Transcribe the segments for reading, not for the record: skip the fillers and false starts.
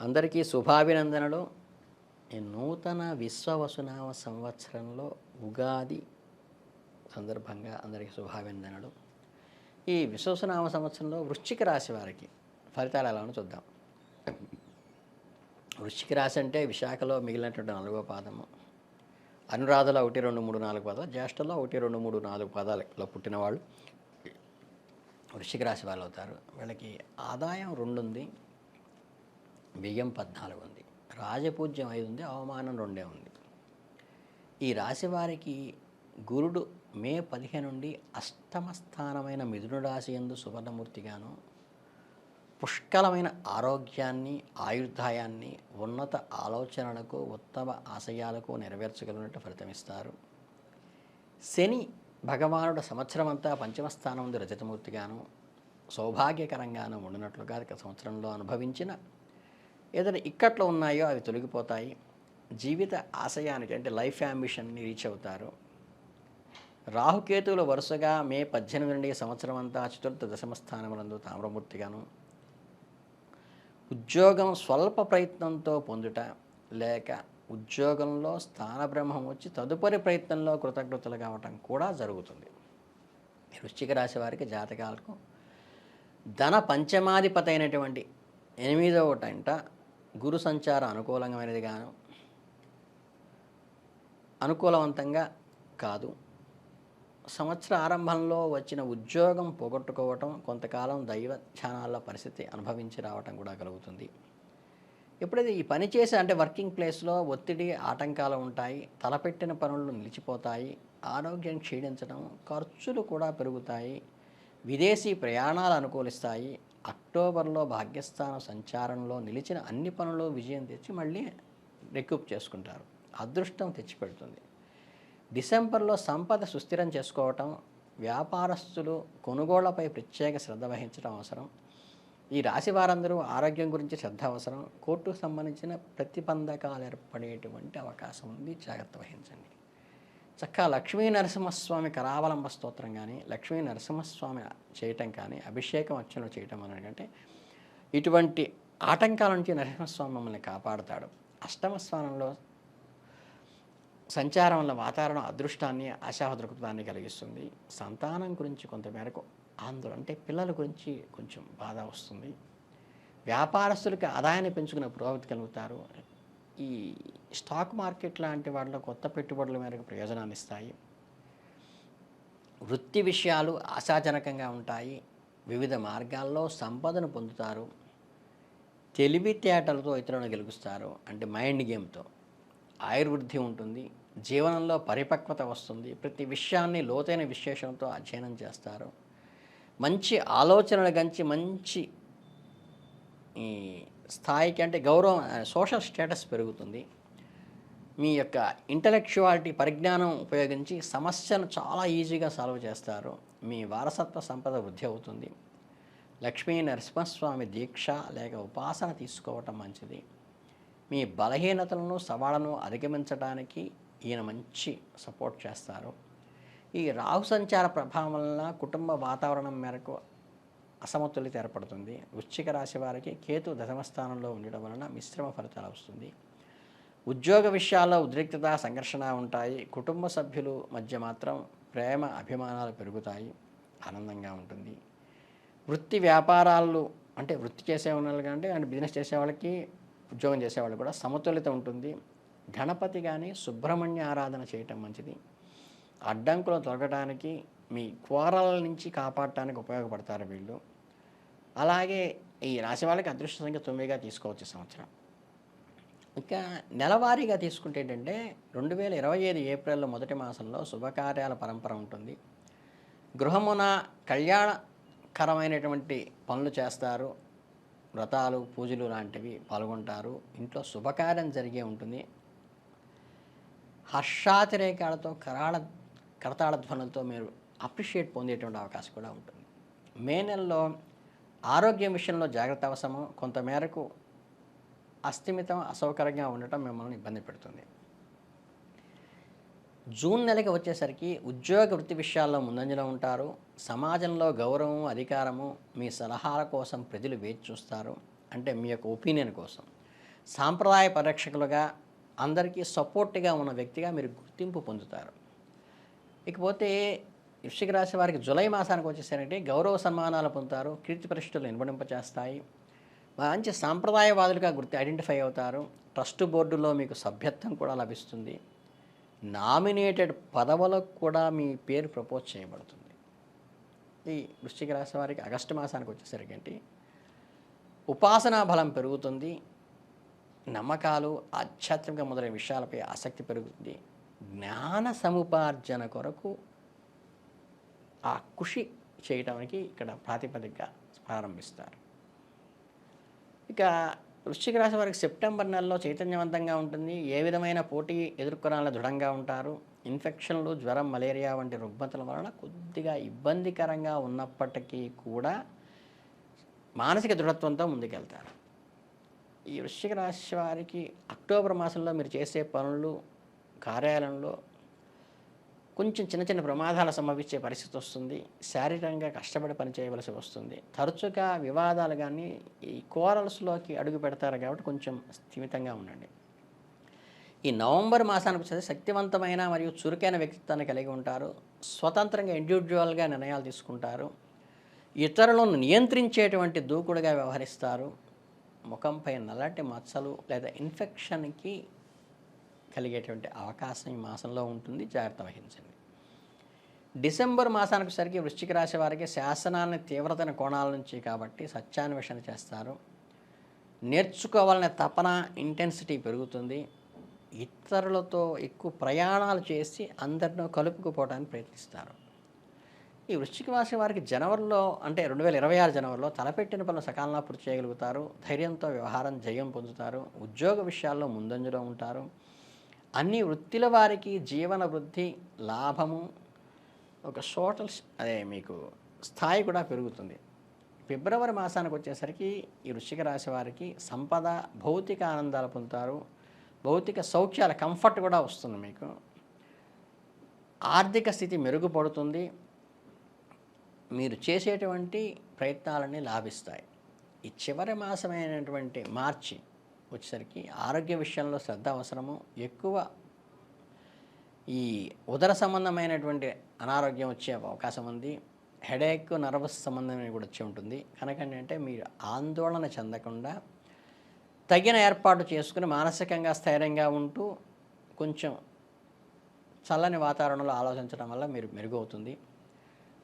అందరికీ శుభాభినందనలు. ఈ నూతన విశ్వవసునామ సంవత్సరంలో ఉగాది సందర్భంగా అందరికీ శుభాభినందనలు. ఈ విశ్వవసునామ సంవత్సరంలో వృశ్చిక రాశి వారికి ఫలితాలు ఎలా ఉన్నాయో చూద్దాం. వృశ్చిక రాశి అంటే విశాఖలో మిగిలినటువంటి 4వ పాదము, అనురాధలో 1, 2, 3, 4 పాదాలు, జ్యేష్ఠలో 1, 2, 3, 4 పాదాలలో పుట్టిన వాళ్ళు వృశ్చిక రాశి వాళ్ళు అవుతారు. వీళ్ళకి ఆదాయం 2 ఉంది, వ్యయం 14 ఉంది, రాజపూజ్యం 5 ఉంది, అవమానం 2 ఉంది. ఈ రాశి వారికి గురుడు మే 15 నుండి అష్టమ స్థానమైన మిథున రాశి యందు సువర్ణమూర్తిగాను, పుష్కలమైన ఆరోగ్యాన్ని, ఆయుర్దాయాన్ని, ఉన్నత ఆలోచనలకు, ఉత్తమ ఆశయాలకు నెరవేర్చగలిగినట్టు ఫలితమిస్తారు. శని భగవానుడు సంవత్సరం అంతా పంచమ స్థానం ఉంది రజతమూర్తిగాను, సౌభాగ్యకరంగాను ఉండినట్లుగా సంవత్సరంలో అనుభవించిన ఏదైనా ఇక్కట్లు ఉన్నాయో అవి తొలగిపోతాయి. జీవిత ఆశయానికి అంటే లైఫ్ యాంబిషన్ని రీచ్ అవుతారు. రాహుకేతువులు వరుసగా మే 18 నుండి సంవత్సరం అంతా చతుర్థ దశమ స్థానములందు తామ్రమూర్తిగాను, ఉద్యోగం స్వల్ప ప్రయత్నంతో పొందుట లేక ఉద్యోగంలో స్థానబ్రహ్మం వచ్చి తదుపరి ప్రయత్నంలో కృతజ్ఞతలు కావటం కూడా జరుగుతుంది. వృశ్చిక రాశి వారికి జాతకాలకు ధన పంచమాధిపతి అయినటువంటి 8వ టంట గురు సంచారం అనుకూలమైనదిగాను, అనుకూలవంతంగా కాదు. సంవత్సర ఆరంభంలో వచ్చిన ఉద్యోగం పోగొట్టుకోవటం, కొంతకాలం దైవ ధ్యానాల పరిస్థితి అనుభవించి రావటం కూడా కలుగుతుంది. ఎప్పుడైతే ఈ పని చేసే అంటే వర్కింగ్ ప్లేస్లో ఒత్తిడి, ఆటంకాలు ఉంటాయి, తలపెట్టిన పనులు నిలిచిపోతాయి, ఆరోగ్యం క్షీణించడం, ఖర్చులు కూడా పెరుగుతాయి, విదేశీ ప్రయాణాలు అనుకూలిస్తాయి. అక్టోబర్లో భాగ్యస్థాన సంచారంలో నిలిచిన అన్ని పనులు విజయం తెచ్చి మళ్ళీ రికూప్ చేసుకుంటారు, అదృష్టం తెచ్చిపెడుతుంది. డిసెంబర్లో సంపద సుస్థిరం చేసుకోవటం, వ్యాపారస్తులు కొనుగోళ్లపై ప్రత్యేక శ్రద్ధ వహించడం అవసరం. ఈ రాశి వారందరూ ఆరోగ్యం గురించి శ్రద్ధ అవసరం. కోర్టుకు సంబంధించిన ప్రతిబంధకాలు ఏర్పడేటువంటి అవకాశం ఉంది, జాగ్రత్త వహించండి. చక్కగా లక్ష్మీ నరసింహస్వామి కరావలంబ స్తోత్రం కానీ, లక్ష్మీ నరసింహస్వామి చేయటం కానీ, అభిషేకం అర్చనలు చేయటం అనేకంటే ఇటువంటి ఆటంకాల నుంచి నరసింహస్వామి మమ్మల్ని కాపాడుతాడు. అష్టమ స్థానంలో సంచారం వల్ల వాతావరణం అదృష్టాన్ని, ఆశావ దృక్పథాన్ని కలిగిస్తుంది. సంతానం గురించి కొంతమేరకు ఆందోళన, అంటే పిల్లల గురించి కొంచెం బాధ వస్తుంది. వ్యాపారస్తులకి ఆదాయాన్ని పెంచుకునే పురోగతి కలుగుతారు. ఈ స్టాక్ మార్కెట్ లాంటి వాటిలో కొత్త పెట్టుబడుల మేరకు ప్రయోజనాన్ని ఇస్తాయి. వృత్తి విషయాలు ఆశాజనకంగా ఉంటాయి. వివిధ మార్గాల్లో సంపదను పొందుతారు. తెలివితేటలతో ఇతరులను గెలుస్తారు, అంటే మైండ్ గేమ్తో. ఆయుర్వృద్ధి ఉంటుంది. జీవనంలో పరిపక్వత వస్తుంది. ప్రతి విషయాన్ని లోతైన విశ్లేషణతో అధ్యయనం చేస్తారు. మంచి ఆలోచనలు గంచి మంచి ఈ స్థాయికి అంటే గౌరవం, సోషల్ స్టేటస్ పెరుగుతుంది. మీ యొక్క ఇంటలెక్చువాలిటీ, పరిజ్ఞానం ఉపయోగించి సమస్యను చాలా ఈజీగా సాల్వ్ చేస్తారు. మీ వారసత్వ సంపద వృద్ధి అవుతుంది. లక్ష్మీ నరసింహస్వామి దీక్ష లేక ఉపాసన తీసుకోవటం మంచిది. మీ బలహీనతలను, సవాళ్లను అధిగమించడానికి ఈయన మంచి సపోర్ట్ చేస్తారు. ఈ రాహు సంచార ప్రభావం వలన కుటుంబ వాతావరణం మేరకు అసమతుల్యత ఏర్పడుతుంది. వృశ్చిక రాశి వారికి కేతు దశమస్థానంలో ఉండడం వలన మిశ్రమ ఫలితాలు వస్తుంది. ఉద్యోగ విషయాల్లో ఉద్రిక్తత, సంఘర్షణ ఉంటాయి. కుటుంబ సభ్యులు మధ్య మాత్రం ప్రేమ, అభిమానాలు పెరుగుతాయి, ఆనందంగా ఉంటుంది. వృత్తి వ్యాపారాలు అంటే వృత్తి చేసే వాళ్ళకి అంటే బిజినెస్ చేసే వాళ్ళకి, ఉద్యోగం చేసేవాళ్ళు కూడా సమతుల్యత ఉంటుంది. గణపతి కానీ సుబ్రహ్మణ్య ఆరాధన చేయటం మంచిది. అడ్డంకులు తొలగడానికి, మీ కోరల నుంచి కాపాడటానికి ఉపయోగపడతారు వీళ్ళు. అలాగే ఈ రాశి వాళ్ళకి అదృష్ట సంఖ్య 9గా తీసుకోవచ్చు సంవత్సరం. ఇక నెలవారీగా తీసుకుంటే ఏంటంటే 2025 ఏప్రిల్లో మొదటి మాసంలో శుభకార్యాల పరంపర ఉంటుంది. గృహమున కళ్యాణకరమైనటువంటి పనులు చేస్తారు. వ్రతాలు, పూజలు లాంటివి పాల్గొంటారు. ఇంట్లో శుభకార్యం జరిగే ఉంటుంది. హర్షాతిరేకాలతో కరతాళ ధ్వనులతో మీరు అప్రిషియేట్ పొందేటువంటి అవకాశం కూడా ఉంటుంది. మే నెలలో ఆరోగ్యం విషయంలో జాగ్రత్త అవసరము. కొంతమేరకు అస్థిమితం, అసౌకర్యంగా ఉండటం మిమ్మల్ని ఇబ్బంది పెడుతుంది. జూన్ నెలకి వచ్చేసరికి ఉద్యోగ వృత్తి విషయాల్లో ముందంజలో ఉంటారు. సమాజంలో గౌరవం, అధికారము, మీ సలహాల కోసం ప్రజలు వేచి చూస్తారు, అంటే మీ యొక్క ఒపీనియన్ కోసం. సాంప్రదాయ పరిరక్షకులుగా అందరికీ సపోర్ట్గా ఉన్న వ్యక్తిగా మీరు గుర్తింపు పొందుతారు. ఇకపోతే వృశ్చిక రాశి వారికి జూలై మాసానికి వచ్చేసరికి గౌరవ సన్మానాలు పొందుతారు, కీర్తి ప్రతిష్టలు ఇనుమడింపచేస్తాయి, మంచి సాంప్రదాయవాదులుగా ఐడెంటిఫై అవుతారు, ట్రస్ట్ బోర్డులో మీకు సభ్యత్వం కూడా లభిస్తుంది, నామినేటెడ్ పదవులకు కూడా మీ పేరు ప్రపోజ్ చేయబడుతుంది. ఈ వృశ్చిక రాశి వారికి ఆగస్టు మాసానికి వచ్చేసరికి ఏంటి, ఉపాసనా బలం పెరుగుతుంది, నమ్మకాలు ఆధ్యాత్మిక మొదలైన విషయాలపై ఆసక్తి పెరుగుతుంది, జ్ఞాన సముపార్జన కొరకు ఆ కృషి చేయడానికి ఇక్కడ ప్రాతిపదికగా ప్రారంభిస్తారు. ఇక వృశ్చిక రాశి వారికి సెప్టెంబర్ నెలలో చైతన్యవంతంగా ఉంటుంది, ఏ విధమైన పోటీ ఎదుర్కొనాలని దృఢంగా ఉంటారు, ఇన్ఫెక్షన్లు, జ్వరం, మలేరియా వంటి రుగ్మతల వలన కొద్దిగా ఇబ్బందికరంగా ఉన్నప్పటికీ కూడా మానసిక దృఢత్వంతో ముందుకెళ్తారు. ఈ వృశ్చిక రాశి వారికి అక్టోబర్ మాసంలో మీరు చేసే పనులు, కార్యాలయంలో కొంచెం చిన్న చిన్న ప్రమాదాలు సంభవించే పరిస్థితి వస్తుంది, శారీరకంగా కష్టపడి పని చేయవలసి వస్తుంది, తరచుగా వివాదాలు కానీ ఈ కోరల్స్లోకి అడుగు పెడతారు కాబట్టి కొంచెం స్థిమితంగా ఉండండి. ఈ నవంబర్ మాసానికి వచ్చేసి శక్తివంతమైన మరియు చురుకైన వ్యక్తిత్వాన్ని కలిగి ఉంటారు, స్వతంత్రంగా ఇండివిజువల్గా నిర్ణయాలు తీసుకుంటారు, ఇతరులను నియంత్రించేటువంటి దూకుడుగా వ్యవహరిస్తారు, ముఖంపై నల్లటి మచ్చలు లేదా ఇన్ఫెక్షన్కి కలిగేటువంటి అవకాశం ఈ మాసంలో ఉంటుంది, జాగ్రత్త వహించండి. డిసెంబర్ మాసానికి సరికి వృశ్చిక రాశి వారికి శాసనాన్ని తీవ్రతైన కోణాల నుంచి కాబట్టి సత్యాన్వేషణ చేస్తారు, నేర్చుకోవాలనే తపన, ఇంటెన్సిటీ పెరుగుతుంది, ఇతరులతో ఎక్కువ ప్రయాణాలు చేసి అందరినో కలుపుకుపోవడానికి ప్రయత్నిస్తారు. ఈ వృశ్చిక రాశి వారికి జనవరిలో అంటే 2026 జనవరిలో తలపెట్టిన పనులు సకాలంలో పూర్తి చేయగలుగుతారు, ధైర్యంతో వ్యవహారం జయం పొందుతారు, ఉద్యోగ విషయాల్లో ముందంజలో ఉంటారు, అన్ని వృత్తుల వారికి జీవన వృద్ధి, లాభము, ఒక సోషల్ మీకు స్థాయి కూడా పెరుగుతుంది. ఫిబ్రవరి మాసానికి వచ్చేసరికి ఈ వృశ్చిక రాశి వారికి సంపద, భౌతిక ఆనందాలు పొందుతారు, భౌతిక సౌఖ్యాల కంఫర్ట్ కూడా వస్తుంది, మీకు ఆర్థిక స్థితి మెరుగుపడుతుంది, మీరు చేసేటువంటి ప్రయత్నాలన్నీ లాభిస్తాయి. ఈ చివరి మాసమైనటువంటి మార్చి వచ్చేసరికి ఆరోగ్య విషయంలో శ్రద్ధ అవసరము, ఎక్కువ ఈ ఉదర సంబంధమైనటువంటి అనారోగ్యం వచ్చే అవకాశం ఉంది, హెడేక్, నర్వస్ సంబంధమైన కూడా వచ్చి ఉంటుంది. కనుక ఏంటంటే మీరు ఆందోళన చెందకుండా తగిన ఏర్పాటు చేసుకుని మానసికంగా స్థైర్యంగా ఉంటూ కొంచెం చల్లని వాతావరణంలో ఆలోచించడం వల్ల మీరు మెరుగవుతుంది.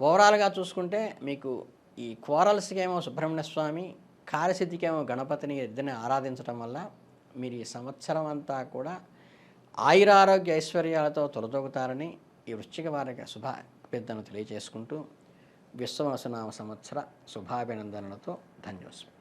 ఓవరాల్గా చూసుకుంటే మీకు ఈ క్వారల్స్కేమో సుబ్రహ్మణ్య స్వామి, కార్యసిద్ధికేమో గణపతిని ఇద్దరిని ఆరాధించడం వల్ల మీరు ఈ సంవత్సరం అంతా కూడా ఆయురారోగ్య ఐశ్వర్యాలతో తొలతొగుతారని ఈ వృశ్చిక వారికి శుభాభ్యర్థనలు తెలియజేసుకుంటూ విశ్వవసనామ సంవత్సర శుభాభినందనలతో ధన్యోస్మి.